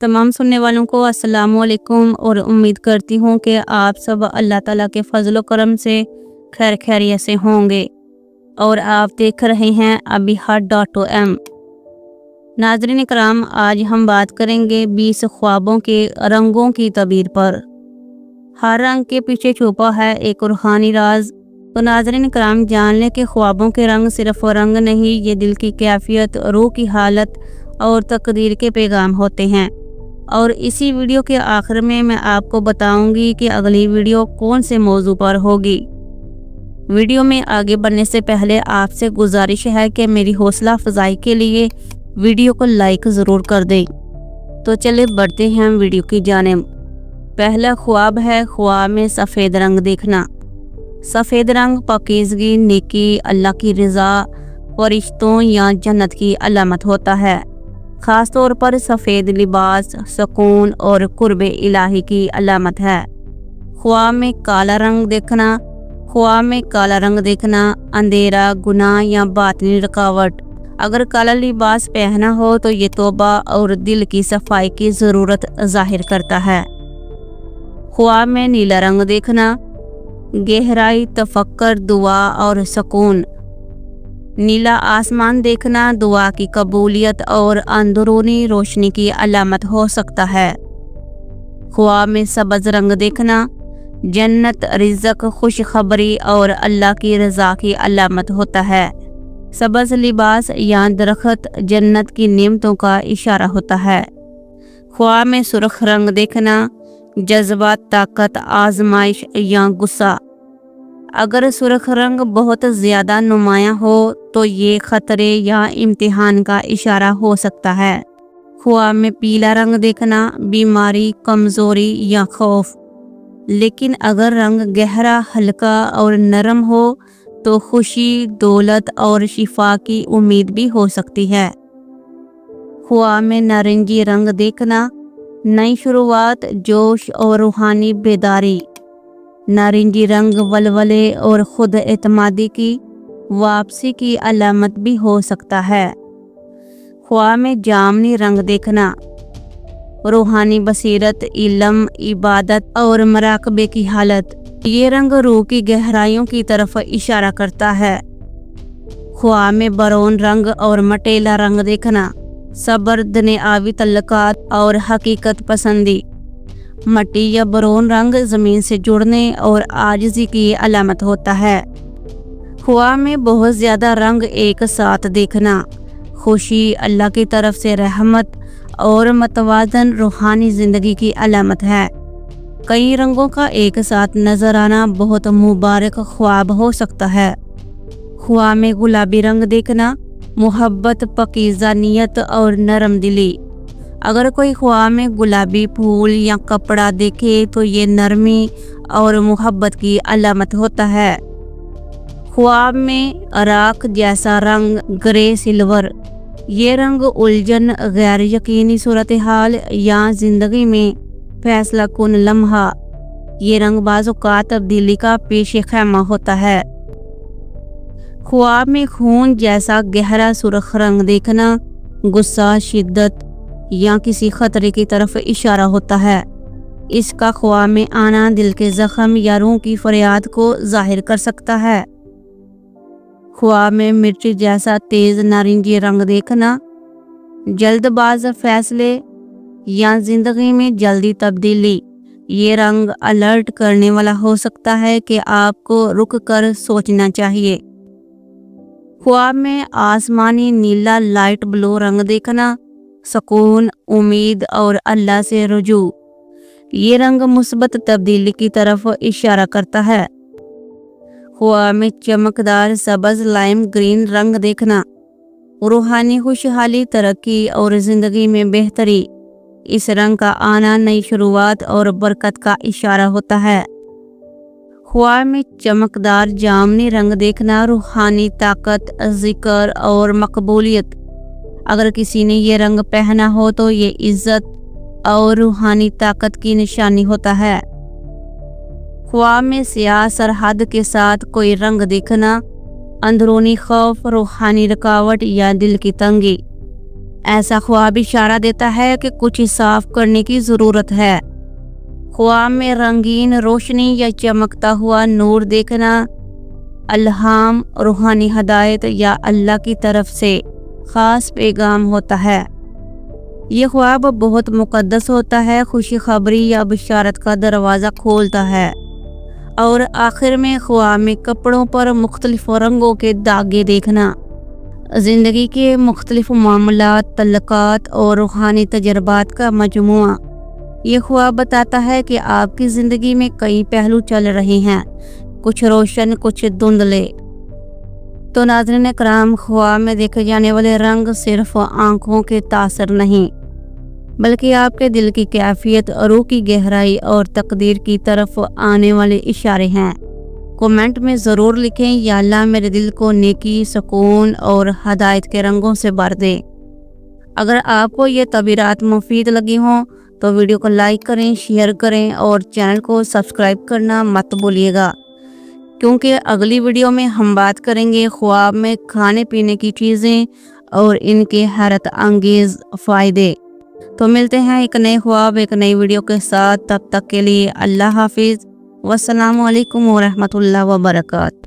तमाम सुनने वालों को अस्सलाम वालेकुम और उम्मीद करती हूँ कि आप सब अल्लाह ताला के फजल करम से खैर खैरियत से होंगे और आप देख रहे हैं abihad.om। नाज़रीन इकराम, आज हम बात करेंगे 20 ख्वाबों के रंगों की तबीर पर। हर रंग के पीछे छुपा है एक रूहानी राज। तो नाज़रीन इकराम, जान लें कि ख्वाबों के रंग सिर्फ रंग नहीं, ये दिल की कैफियत, रूह की हालत और तकदीर के पैगाम होते हैं। और इसी वीडियो के आखिर में मैं आपको बताऊंगी कि अगली वीडियो कौन से मौजू पर होगी। वीडियो में आगे बढ़ने से पहले आपसे गुजारिश है कि मेरी हौसला अफजाई के लिए वीडियो को लाइक ज़रूर कर दें। तो चले बढ़ते हैं वीडियो की जानिब। पहला ख्वाब है ख्वाब में सफ़ेद रंग देखना। सफ़ेद रंग पाकीज़गी, नेकी, अल्लाह की रज़ा, फरिश्तों या जन्नत की अलामत होता है। ख़ास तौर पर सफ़ेद लिबास सुकून और कुर्बे इलाही की अलामत है। ख्वाब में काला रंग देखना। ख्वाब में काला रंग देखना अंधेरा, गुनाह या बातिनी रुकावट। अगर काला लिबास पहना हो तो ये तौबा और दिल की सफाई की ज़रूरत ज़ाहिर करता है। ख्वाब में नीला रंग देखना गहराई, तफक्कर, दुआ और सुकून। नीला आसमान देखना दुआ की कबूलियत और अंदरूनी रोशनी की अलामत हो सकता है। ख्वाब में सब्ज़ रंग देखना जन्नत, रिज़्क़, खुशखबरी और अल्लाह की रज़ा की अलामत होता है। सब्ज़ लिबास या दरख्त जन्नत की नेमतों का इशारा होता है। ख्वाब में सुर्ख रंग देखना जज्बात, ताकत, आजमाइश या गुस्सा। अगर सुर्ख रंग बहुत ज़्यादा नुमायाँ हो तो ये ख़तरे या इम्तिहान का इशारा हो सकता है। ख्वाब में पीला रंग देखना बीमारी, कमज़ोरी या खौफ। लेकिन अगर रंग गहरा, हल्का और नरम हो तो खुशी, दौलत और शिफा की उम्मीद भी हो सकती है। ख्वाब में नारंगी रंग देखना नई शुरुआत, जोश और रूहानी बेदारी। नारंगी रंग वलवले और खुद एतमादी की वापसी की अलामत भी हो सकता है। ख्वाब में जामनी रंग देखना रूहानी बसीरत, इल्म, इबादत और मराकबे की हालत। ये रंग रूह की गहराइयों की तरफ इशारा करता है। ख्वाब में बरौन रंग और मटेला रंग देखना सब्र, दुनियावी तल्लुकात और हकीकत पसंदी। मट्टी या बरौन रंग ज़मीन से जुड़ने और आजिज़ी की अलामत होता है। ख्वाब में बहुत ज़्यादा रंग एक साथ देखना खुशी, अल्लाह की तरफ से रहमत और मतवाज़न रूहानी ज़िंदगी की अलामत है। कई रंगों का एक साथ नज़र आना बहुत मुबारक ख्वाब हो सकता है। ख्वाब में गुलाबी रंग देखना मोहब्बत, पाकीज़ा नियत और नरम दिली। अगर कोई ख्वाब में गुलाबी फूल या कपड़ा देखे तो ये नरमी और मोहब्बत की अलामत होता है। ख्वाब में राख जैसा रंग ग्रे सिल्वर। ये रंग उलझन, गैर यकीनी सूरत हाल या ज़िंदगी में फैसला कुन लम्हा। ये रंग बाज़ औक़ात तब्दीली का पेश ख़ैमा होता है। ख्वाब में खून जैसा गहरा सुर्ख रंग देखना गुस्सा, शिद्दत या किसी खतरे की तरफ इशारा होता है। इसका ख्वाब में आना दिल के ज़ख्म या रूह की फरियाद को ज़ाहिर कर सकता है। ख्वाब में मिर्ची जैसा तेज़ नारंगी रंग देखना जल्दबाज फैसले या ज़िंदगी में जल्दी तब्दीली। ये रंग अलर्ट करने वाला हो सकता है कि आपको रुक कर सोचना चाहिए। ख्वाब में आसमानी नीला लाइट ब्लू रंग देखना सुकून, उम्मीद और अल्लाह से रुजू। ये रंग मुस्बत तब्दीली की तरफ इशारा करता है। ख्वाब में चमकदार सब्ज़ लाइम ग्रीन रंग देखना रूहानी खुशहाली, तरक्की और ज़िंदगी में बेहतरी। इस रंग का आना नई शुरुआत और बरकत का इशारा होता है। ख्वाब में चमकदार जामनी रंग देखना रूहानी ताकत, ज़िक्र और मकबूलियत। अगर किसी ने ये रंग पहना हो तो ये इज़्ज़त और रूहानी ताकत की निशानी होता है। ख्वाब में स्याह सरहद के साथ कोई रंग देखना अंदरूनी खौफ, रूहानी रुकावट या दिल की तंगी। ایسا ख्वाब इशारा देता है कि कुछ साफ करने की ज़रूरत है। ख्वाब में रंगीन रोशनी या चमकता हुआ नूर देखना अल्हाम, रूहानी हदायत या अल्लाह की तरफ से ख़ास पैगाम होता है। ये ख्वाब बहुत मुक़द्दस होता है, खुशी खबरी या बिशारत का दरवाज़ा खोलता है। और आखिर में ख्वाब में कपड़ों पर मुख्तलिफ रंगों के दागे देखना ज़िंदगी के मुख्तलिफ मामलात, तल्लुकात और रूहानी तजर्बात का मजमुआ। ये ख्वाब बताता है कि आपकी ज़िंदगी में कई पहलू चल रहे हैं, कुछ रोशन कुछ धुंधले। तो नाज़रीन कराम, ख्वाब में देखे जाने वाले रंग सिर्फ आँखों के तासर नहीं, बल्कि आपके दिल की कैफियत, रूह की गहराई और तकदीर की तरफ आने वाले इशारे हैं। कमेंट में ज़रूर लिखें, या अल्लाह मेरे दिल को नेकी, सुकून और हदायत के रंगों से भर दे। अगर आपको ये तबीरात मुफीद लगी हों तो वीडियो को लाइक करें, शेयर करें और चैनल को सब्सक्राइब करना मत भूलिएगा, क्योंकि अगली वीडियो में हम बात करेंगे ख्वाब में खाने पीने की चीज़ें और इनके हैरत अंगेज़ फ़ायदे। तो मिलते हैं एक नए ख्वाब, एक नई वीडियो के साथ। तब तक के लिए अल्लाह हाफिज़। वस्सलामु अलैकुम वरहमतुल्लाहि वबरकातुहू।